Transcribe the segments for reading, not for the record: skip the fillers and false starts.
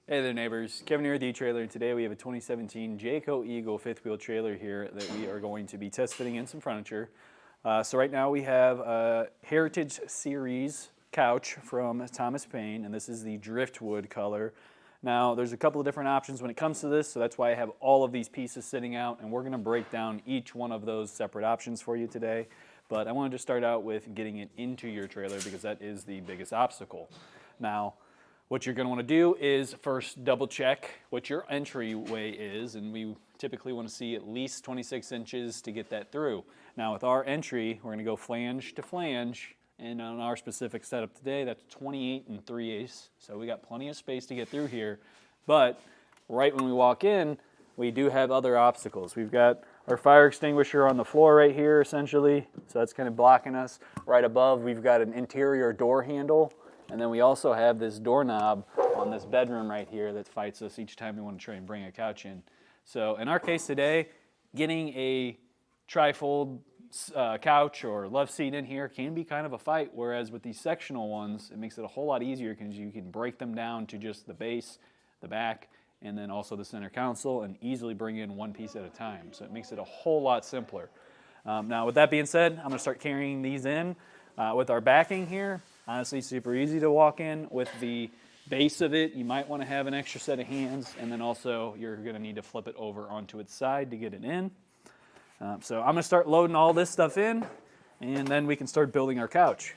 Hey there neighbors, Kevin here at the etrailer, and today we have a 2017 Jayco Eagle Fifth Wheel trailer here that we are going to be test fitting in some furniture. So right now we have a Heritage Series couch from Thomas Payne, and this is the Driftwood color. Now there's a couple of different options when it comes to this, so that's why I have all of these pieces sitting out, and we're going to break down each one of those separate options for you today. But I wanted to start out with getting it into your trailer because that is the biggest obstacle. Now, what you're going to want to do is first double check what your entryway is, and we typically want to see at least 26 inches to get that through. Now with our entry, we're going to go flange to flange, and on our specific setup today, that's 28 3/8, so we got plenty of space to get through here. But right when we walk in, we do have other obstacles. We've got our fire extinguisher on the floor right here, essentially, so that's kind of blocking us. Right above, we've got an interior door handle. And then we also have this doorknob on this bedroom right here that fights us each time we want to try and bring a couch in. So in our case today, getting a trifold couch or love seat in here can be kind of a fight, whereas with these sectional ones, it makes it a whole lot easier because you can break them down to just the base, the back, and then also the center console, and easily bring in one piece at a time. So it makes it a whole lot simpler. Now with that being said, I'm going to start carrying these in with our backing here. Honestly, super easy to walk in. With the base of it, you might want to have an extra set of hands, and then also you're going to need to flip it over onto its side to get it in. So I'm going to start loading all this stuff in, and then we can start building our couch.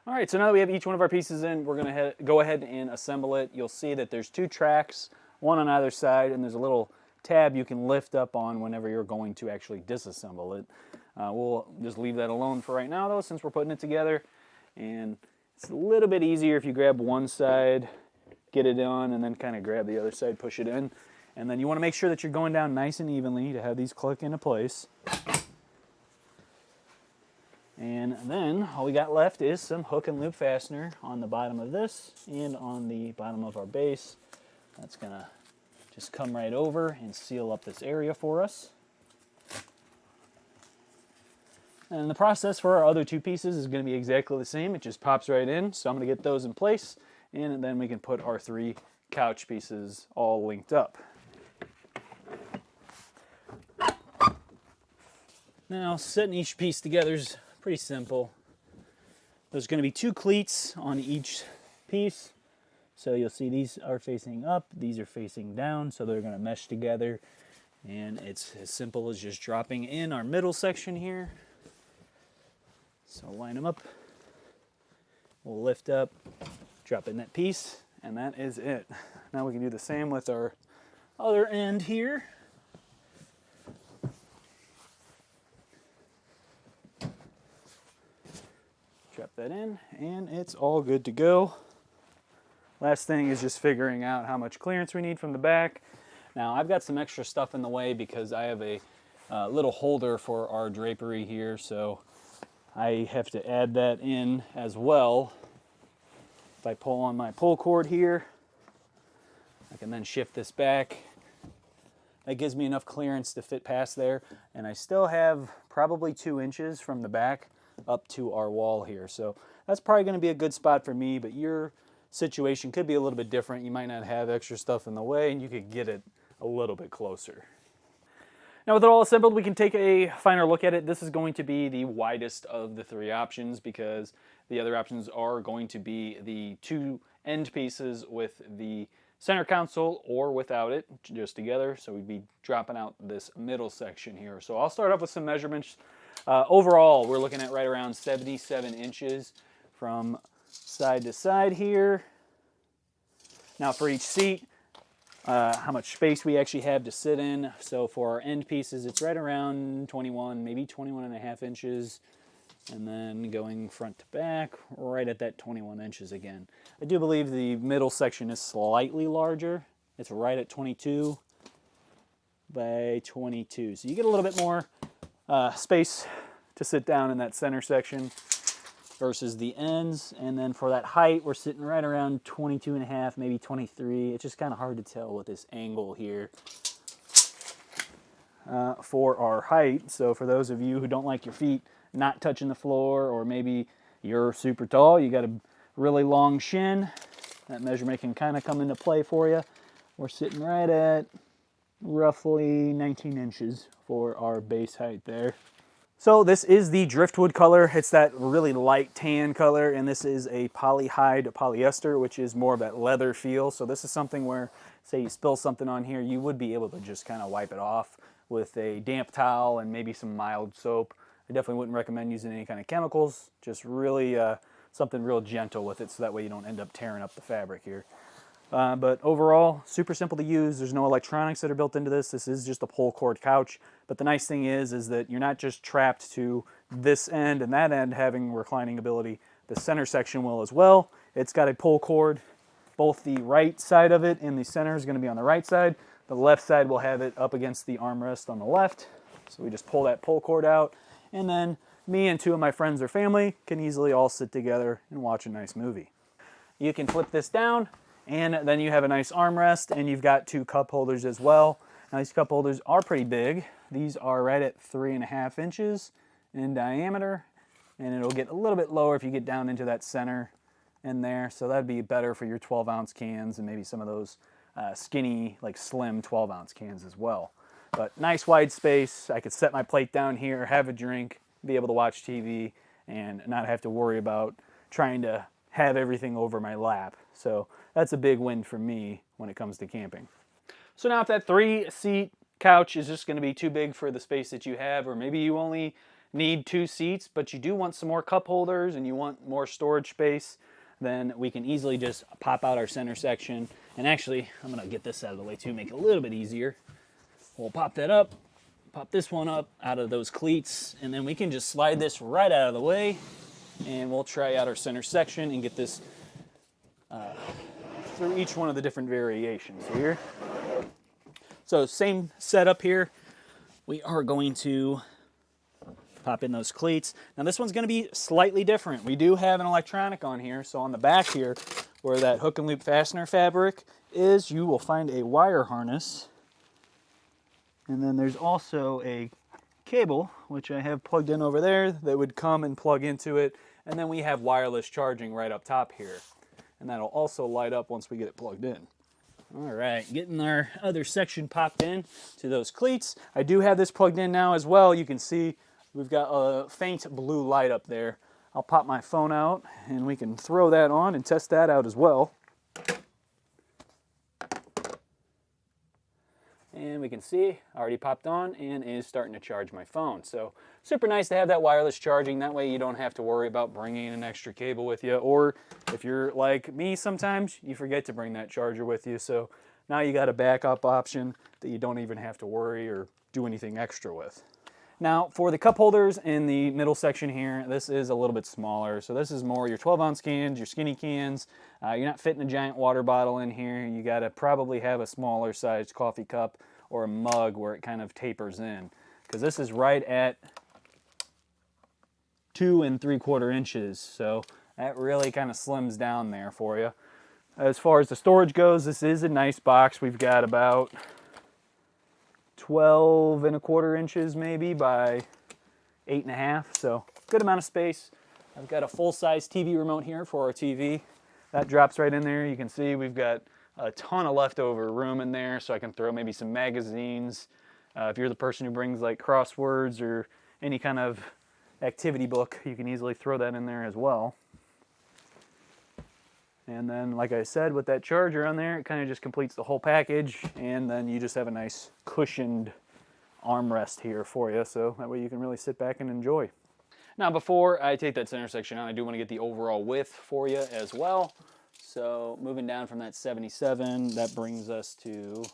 All right, so now that we have each one of our pieces in, we're going to go ahead and assemble it. You'll see that there's two tracks, one on either side, and there's a little tab you can lift up on whenever you're going to actually disassemble it. We'll just leave that alone for right now though, since we're putting it together. And it's a little bit easier if you grab one side, get it on, and then kind of grab the other side, push it in. And then you want to make sure that you're going down nice and evenly to have these click into place. And then all we got left is some hook and loop fastener on the bottom of this and on the bottom of our base. That's gonna just come right over and seal up this area for us. And the process for our other two pieces is going to be exactly the same. It just pops right in. So I'm going to get those in place, and then we can put our three couch pieces all linked up. Now, setting each piece together is pretty simple. There's going to be two cleats on each piece. So you'll see these are facing up, these are facing down, so they're going to mesh together. And it's as simple as just dropping in our middle section here. So line them up, we'll lift up, drop in that piece, and that is it. Now we can do the same with our other end here. Drop that in, and it's all good to go. Last thing is just figuring out how much clearance we need from the back. Now I've got some extra stuff in the way because I have a little holder for our drapery here, so I have to add that in as well. If I pull on my pull cord here, I can then shift this back. That gives me enough clearance to fit past there, and I still have probably 2 inches from the back up to our wall here. So that's probably going to be a good spot for me, but your situation could be a little bit different. You might not have extra stuff in the way, and you could get it a little bit closer. Now with it all assembled, we can take a finer look at it. This is going to be the widest of the three options because the other options are going to be the two end pieces with the center console or without it, just together. So we'd be dropping out this middle section here. So I'll start off with some measurements. Overall, we're looking at right around 77 inches from side to side here. Now for each seat, how much space we actually have to sit in. So for our end pieces, it's right around 21, maybe 21.5 inches. And then going front to back, right at that 21 inches again. I do believe the middle section is slightly larger. It's right at 22 by 22. So you get a little bit more space to sit down in that center section versus the ends. And then for that height, we're sitting right around 22.5, maybe 23. It's just kind of hard to tell with this angle here for our height. So for those of you who don't like your feet not touching the floor, or maybe you're super tall, you got a really long shin, that measurement can kind of come into play for you. We're sitting right at roughly 19 inches for our base height there. So this is the driftwood color. It's that really light tan color, and this is a polyhide polyester, which is more of that leather feel. So this is something where, say you spill something on here, you would be able to just kind of wipe it off with a damp towel and maybe some mild soap. I definitely wouldn't recommend using any kind of chemicals, just really something real gentle with it so that way you don't end up tearing up the fabric here. But overall, super simple to use. There's no electronics that are built into this. This is just a pull cord couch. But the nice thing is that you're not just trapped to this end and that end having reclining ability. The center section will as well. It's got a pull cord. Both the right side of it and the center is going to be on the right side. The left side will have it up against the armrest on the left. So we just pull that pull cord out. And then me and two of my friends or family can easily all sit together and watch a nice movie. You can flip this down, and then you have a nice armrest, and you've got two cup holders as well. Now these cup holders are pretty big. These are right at 3.5 inches in diameter, and it'll get a little bit lower if you get down into that center in there. So that'd be better for your 12-ounce cans and maybe some of those skinny, like slim 12-ounce cans as well. But nice wide space. I could set my plate down here, have a drink, be able to watch TV, and not have to worry about trying to have everything over my lap. So that's a big win for me when it comes to camping. So now if that 3-seat couch is just going to be too big for the space that you have, or maybe you only need 2 seats, but you do want some more cup holders and you want more storage space, then we can easily just pop out our center section. And actually, I'm going to get this out of the way too, make it a little bit easier. We'll pop that up, pop this one up out of those cleats, and then we can just slide this right out of the way, and we'll try out our center section and get this through each one of the different variations here. So same setup here. We are going to pop in those cleats. Now this one's going to be slightly different. We do have an electronic on here, so on the back here, where that hook and loop fastener fabric is, you will find a wire harness. And then there's also a cable, which I have plugged in over there, that would come and plug into it. And then we have wireless charging right up top here. And that'll also light up once we get it plugged in. All right, getting our other section popped in to those cleats. I do have this plugged in now as well. You can see we've got a faint blue light up there. I'll pop my phone out and we can throw that on and test that out as well. And we can see, already popped on and is starting to charge my phone. So super nice to have that wireless charging. That way you don't have to worry about bringing an extra cable with you. Or if you're like me sometimes, you forget to bring that charger with you. So now you got a backup option that you don't even have to worry or do anything extra with. Now for the cup holders in the middle section here, this is a little bit smaller. So this is more your 12-ounce cans, your skinny cans. You're not fitting a giant water bottle in here. You got to probably have a smaller sized coffee cup or a mug where it kind of tapers in. Because this is right at 2 3/4 inches. So that really kind of slims down there for you. As far as the storage goes, this is a nice box. We've got about 12 1/4 inches maybe by 8.5, so good amount of space. I've got a full-size TV remote here for our TV. That drops right in there. You can see we've got a ton of leftover room in there, so I can throw maybe some magazines. If you're the person who brings like crosswords or any kind of activity book, you can easily throw that in there as well. And then, like I said, with that charger on there, it kind of just completes the whole package, and then you just have a nice cushioned armrest here for you, so that way you can really sit back and enjoy. Now, before I take that center section out, I do want to get the overall width for you as well. So moving down from that 77, that brings us to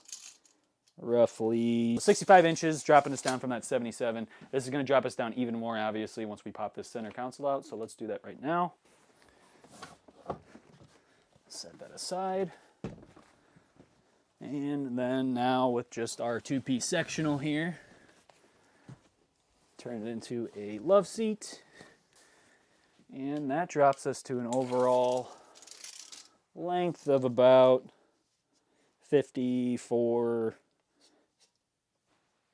roughly 65 inches, dropping us down from that 77. This is going to drop us down even more, obviously, once we pop this center console out, so let's do that right now. Set that aside. And then now with just our 2-piece sectional here, turn it into a love seat. And that drops us to an overall length of about 54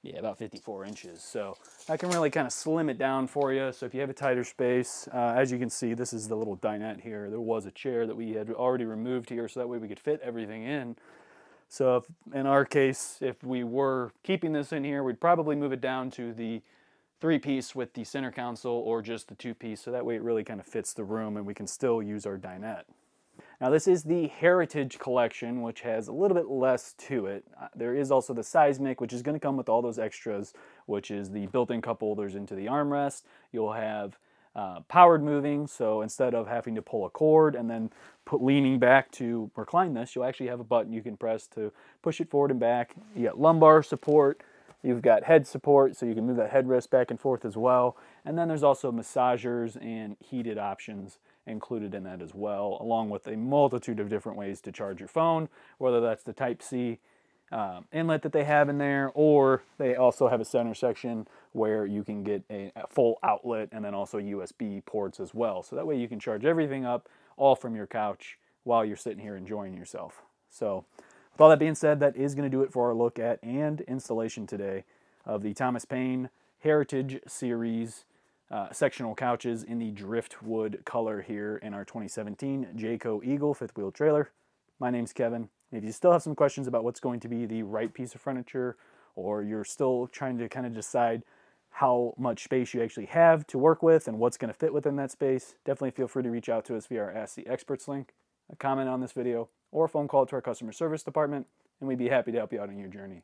Yeah, about 54 inches. So I can really kind of slim it down for you. So if you have a tighter space, as you can see, this is the little dinette here. There was a chair that we had already removed here, so that way we could fit everything in. So if, in our case, if we were keeping this in here, we'd probably move it down to the 3-piece with the center console or just the 2-piece. So that way it really kind of fits the room and we can still use our dinette. Now this is the Heritage Collection, which has a little bit less to it. There is also the Seismic, which is going to come with all those extras, which is the built-in cup holders into the armrest. You'll have powered moving, so instead of having to pull a cord and then leaning back to recline this, you'll actually have a button you can press to push it forward and back. You got lumbar support. You've got head support, so you can move that headrest back and forth as well. And then there's also massagers and heated options included in that as well, along with a multitude of different ways to charge your phone, whether that's the Type-C inlet that they have in there, or they also have a center section where you can get a full outlet and then also USB ports as well. So that way you can charge everything up all from your couch while you're sitting here enjoying yourself. So with all that being said, that is going to do it for our look at and installation today of the Thomas Payne Heritage Series sectional couches in the driftwood color here in our 2017 Jayco Eagle Fifth Wheel trailer. My name's Kevin. If you still have some questions about what's going to be the right piece of furniture, or you're still trying to kind of decide how much space you actually have to work with and what's going to fit within that space, definitely feel free to reach out to us via our Ask the Experts link, a comment on this video, or a phone call to our customer service department, and we'd be happy to help you out on your journey.